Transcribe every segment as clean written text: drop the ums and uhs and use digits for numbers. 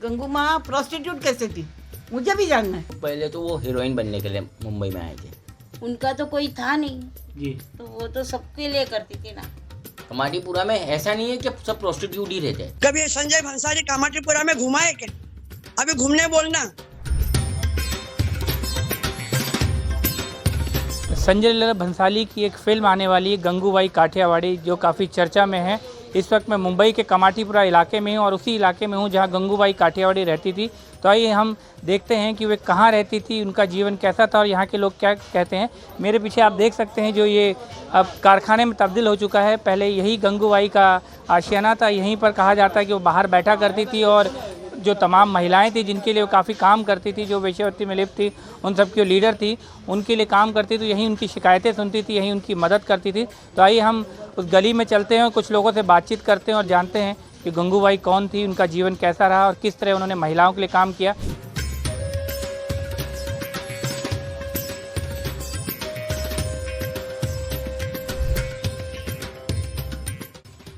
गंगू माँ प्रोस्टिट्यूट कैसे थी, मुझे भी जानना है। पहले तो वो हीरोइन बनने के लिए मुंबई में आए थे। उनका तो कोई था नहीं जी। तो वो तो सबके लिए करती थी ना। कमाटीपुरा में ऐसा नहीं है कि सब प्रोस्टिट्यूट ही रहते हैं। कभी संजय भंसाली कामाटीपुरा में घुमा है क्या? अभी घूमने बोलना। संजय लीला भंसाली की एक फिल्म आने वाली है गंगूबाई काठियावाड़ी, जो काफ़ी चर्चा में है। इस वक्त मैं मुंबई के कमाटीपुरा इलाके में हूँ और उसी इलाके में हूँ जहाँ गंगूबाई काठियावाड़ी रहती थी। तो आइए हम देखते हैं कि वे कहाँ रहती थी, उनका जीवन कैसा था और यहाँ के लोग क्या कहते हैं। मेरे पीछे आप देख सकते हैं जो ये अब कारखाने में तब्दील हो चुका है। पहले यही गंगूबाई का आशियाना था, यहीं पर कहा जाता है कि वो बाहर बैठा करती थी और जो तमाम महिलाएं थी जिनके लिए वो काफ़ी काम करती थी, जो वेश्यावृत्ति में लिप्त थी, उन सब की लीडर थी, उनके लिए काम करती थी। यहीं उनकी शिकायतें सुनती थी, यहीं उनकी मदद करती थी। तो आइए हम उस गली में चलते हैं और कुछ लोगों से बातचीत करते हैं और जानते हैं कि गंगूबाई कौन थी, उनका जीवन कैसा रहा और किस तरह उन्होंने महिलाओं के लिए काम किया।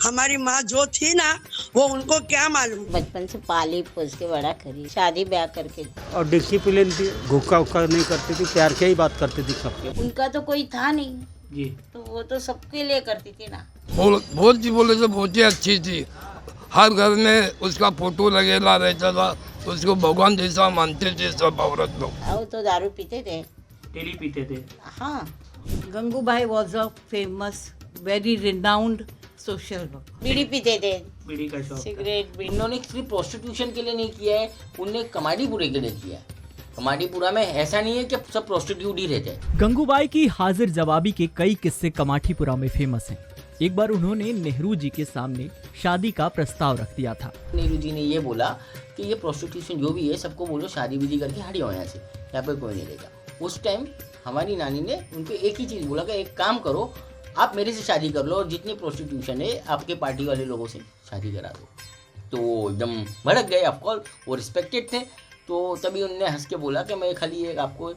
हमारी माँ जो थी ना, वो उनको क्या मालूम। बचपन से पाली पोस के बड़ा करी, शादी ब्याह करके। और डिसिप्लिन थी, गुक्का उक्का नहीं करती थी, प्यार से ही बात करती थी सबके। उनका तो कोई था नहीं जी। तो वो तो सबके लिए करती थी ना। बहुत जी बोले तो बहुत ही अच्छी थी। हर घर में उसका फोटो लगेला रहता था, उसको भगवान जैसा मानते थे सब औरत लोग। वो तो दारू पीते थे। डेली पीते थे। हाँ, Gangubai was a famous very renowned social worker. Bidi पीते थे, बीड़ी का शौक। सिगरेट बीड़ी। उन्होंने सिर्फ प्रोस्टिट्यूशन के लिए नहीं किया है, उनने कमाटीपुरे के लिए किया है। कमाटीपुरा में ऐसा नहीं है कि सब प्रोस्टिट्यूट ही रहते हैं। गंगूबाई की हाजिर जवाबी के कई किस्से कमाटीपुरा में फेमस हैं। एक बार उन्होंने नेहरू जी के सामने शादी का प्रस्ताव रख दिया था। नेहरू जी ने ये बोला कि ये प्रोस्टिट्यूशन जो भी है सबको बोलो शादी विधि करके हट जाओ यहाँ से, यहाँ पे कोई नहीं रहेगा। उस टाइम हमारी नानी ने उनको एक ही चीज़ बोला कि एक काम करो, आप मेरे से शादी कर लो और जितनी प्रोस्टिट्यूशन है आपके पार्टी वाले लोगों से शादी करा दो। तो वो एकदम भड़क गए। ऑफकोर्स वो रिस्पेक्टेड थे, तो तभी उन्होंने हंस के बोला कि मैं खाली एक आपको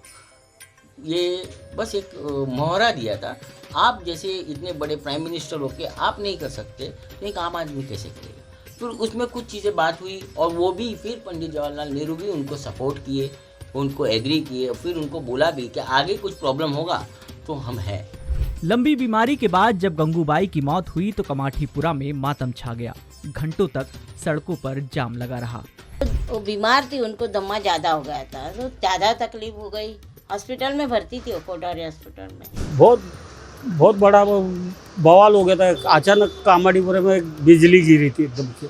ये बस एक मोहरा दिया था, आप जैसे इतने बड़े प्राइम मिनिस्टर होके आप नहीं कर सकते तो एक आम आदमी कैसे करेगा। फिर उसमें कुछ चीज़ें बात हुई और वो भी फिर पंडित जवाहरलाल नेहरू भी उनको सपोर्ट किए, उनको एग्री किए, फिर उनको बोला भी कि आगे कुछ प्रॉब्लम होगा तो हम हैं। लंबी बीमारी के बाद जब गंगूबाई की मौत हुई तो कमाटीपुरा में मातम छा गया। घंटों तक सड़कों पर जाम लगा रहा। वो बीमार थी, उनको दमा ज्यादा हो गया था, तो ज्यादा तकलीफ हो गई। हॉस्पिटल में भर्ती थी, वो कोठारी हॉस्पिटल में। बहुत बड़ा बवाल हो गया था। अचानक कामाटीपुरा में बिजली गिरी थी एकदम से।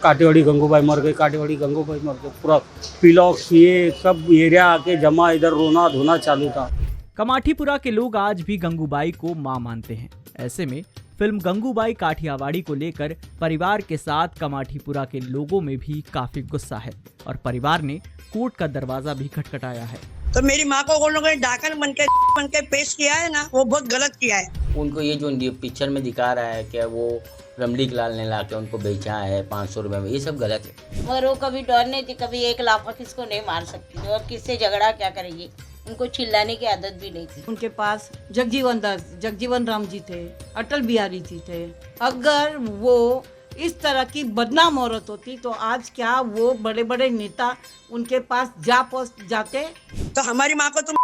काठियावाड़ी गंगूबाई मर गई, काठियावाड़ी गंगूबाई मर गई। पूरा पिलॉक्स ये सब एरिया आके जमा, इधर रोना धोना चालू था। कमाटीपुरा के लोग आज भी गंगूबाई को मां मानते हैं। ऐसे में फिल्म गंगूबाई काठियावाड़ी को लेकर परिवार के साथ कमाटीपुरा के लोगों में भी काफी गुस्सा है और परिवार ने कोर्ट का दरवाजा भी खटखटाया है। तो मेरी माँ को उन लोगों ने डाकन बन के पेश किया है ना, वो बहुत गलत किया है। उनको ये जो पिक्चर में दिखा रहा है कि वो रमलीक लाल ने ला के उनको बेचा है 500 रुपये में, ये सब गलत है। मगर वो कभी डर नहीं थी, कभी एक लाफा किसको नहीं मार सकती थी और किससे झगड़ा क्या करेगी। उनको चिल्लाने की आदत भी नहीं थी। उनके पास जगजीवन राम जी थे, अटल बिहारी जी थे। अगर वो इस तरह की बदनाम औरत होती तो आज क्या वो बड़े बड़े नेता उनके पास जाते। तो हमारी माँ को तुम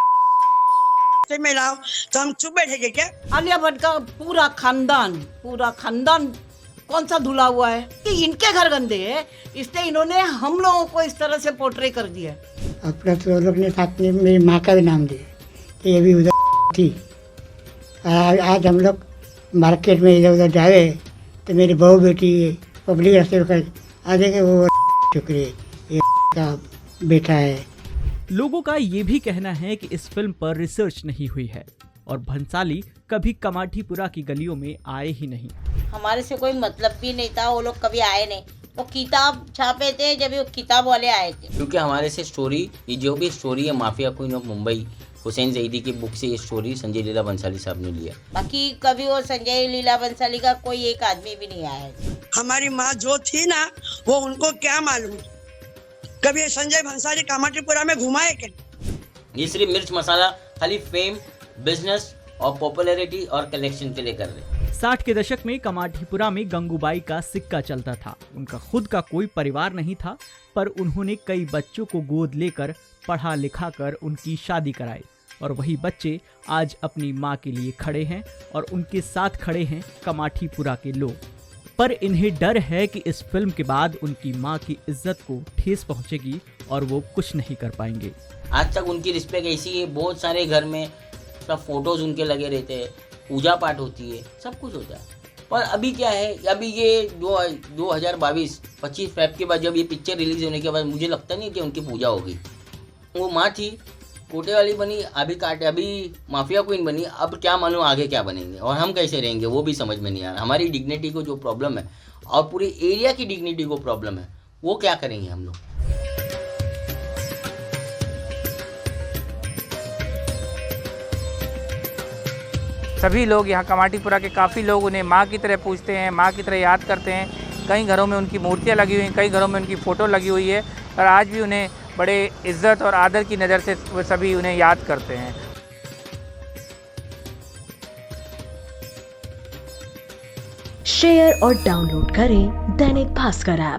से मिलाओ तो हम चुप बैठेंगे क्या? आलिया भट्ट का पूरा खानदान कौन सा धुला हुआ है कि इनके घर गंदे है, इसलिए इन्होंने हम लोगों को इस तरह से पोर्ट्रे कर दिया। अपना तो लोग ने साथ में मेरी माँ का भी नाम दिया कि ये भी उधर थी। आज हम लोग मार्केट में इधर उधर जाए तो मेरी बहू बेटी पब्लिक रास्ते पर आ जाएंगे, वो चुकरे ये का बेटा है। लोगों का ये भी कहना है कि इस फिल्म पर रिसर्च नहीं हुई है और भंसाली कभी कमाटीपुरा की गलियों में आए ही नहीं। हमारे से कोई मतलब भी नहीं था, वो लोग कभी आए नहीं। वो किताब छापे थे जब वो किताब वाले आए थे। क्योंकि हमारे से स्टोरी, ये जो भी स्टोरी है mafia queen of Mumbai Hussain Zaidi की बुक से ये स्टोरी संजय लीला बंसाली साहब ने लिया। बाकी कभी वो संजय लीला बंसाली का कोई एक आदमी भी नहीं आया। हमारी माँ जो थी ना, वो उनको क्या मालूम। कभी संजय भंसाली कामाटीपुरा में घुमा है क्या? ये सिर्फ मिर्च मसाला खाली फेम, बिजनेस और पॉपुलैरिटी और कलेक्शन के लिए कर रहे हैं। 60 के दशक में कमाठीपुरा में गंगूबाई का सिक्का चलता था। उनका खुद का कोई परिवार नहीं था, पर उन्होंने कई बच्चों को गोद लेकर पढ़ा लिखा कर उनकी शादी कराई और वही बच्चे आज अपनी माँ के लिए खड़े हैं और उनके साथ खड़े हैं कमाठीपुरा के लोग। पर इन्हें डर है कि इस फिल्म के बाद उनकी माँ की इज्जत को ठेस पहुंचेगी और वो कुछ नहीं कर पाएंगे। आज तक उनकी रिस्पेक्ट ऐसी है, बहुत सारे घर में सब फोटोज उनके लगे रहते हैं, पूजा पाठ होती है, सब कुछ होता है। पर अभी क्या है, अभी ये 2022 25 फेब के बाद जब ये पिक्चर रिलीज होने के बाद मुझे लगता नहीं कि उनकी पूजा होगी। वो माँ थी, कोटे वाली बनी, अभी माफिया क्वीन बनी, अब क्या मालूम आगे क्या बनेंगे और हम कैसे रहेंगे वो भी समझ में नहीं आ रहा। हमारी डिग्निटी को जो प्रॉब्लम है और पूरे एरिया की डिग्निटी को प्रॉब्लम है, वो क्या करेंगे हम लोग। सभी लोग यहाँ कमाठीपुरा के काफ़ी लोग उन्हें माँ की तरह पूजते हैं, माँ की तरह याद करते हैं। कई घरों में उनकी मूर्तियाँ लगी हुई हैं, कई घरों में उनकी फ़ोटो लगी हुई है और आज भी उन्हें बड़े इज्जत और आदर की नज़र से वो सभी उन्हें याद करते हैं। शेयर और डाउनलोड करें दैनिक भास्कर ऐप।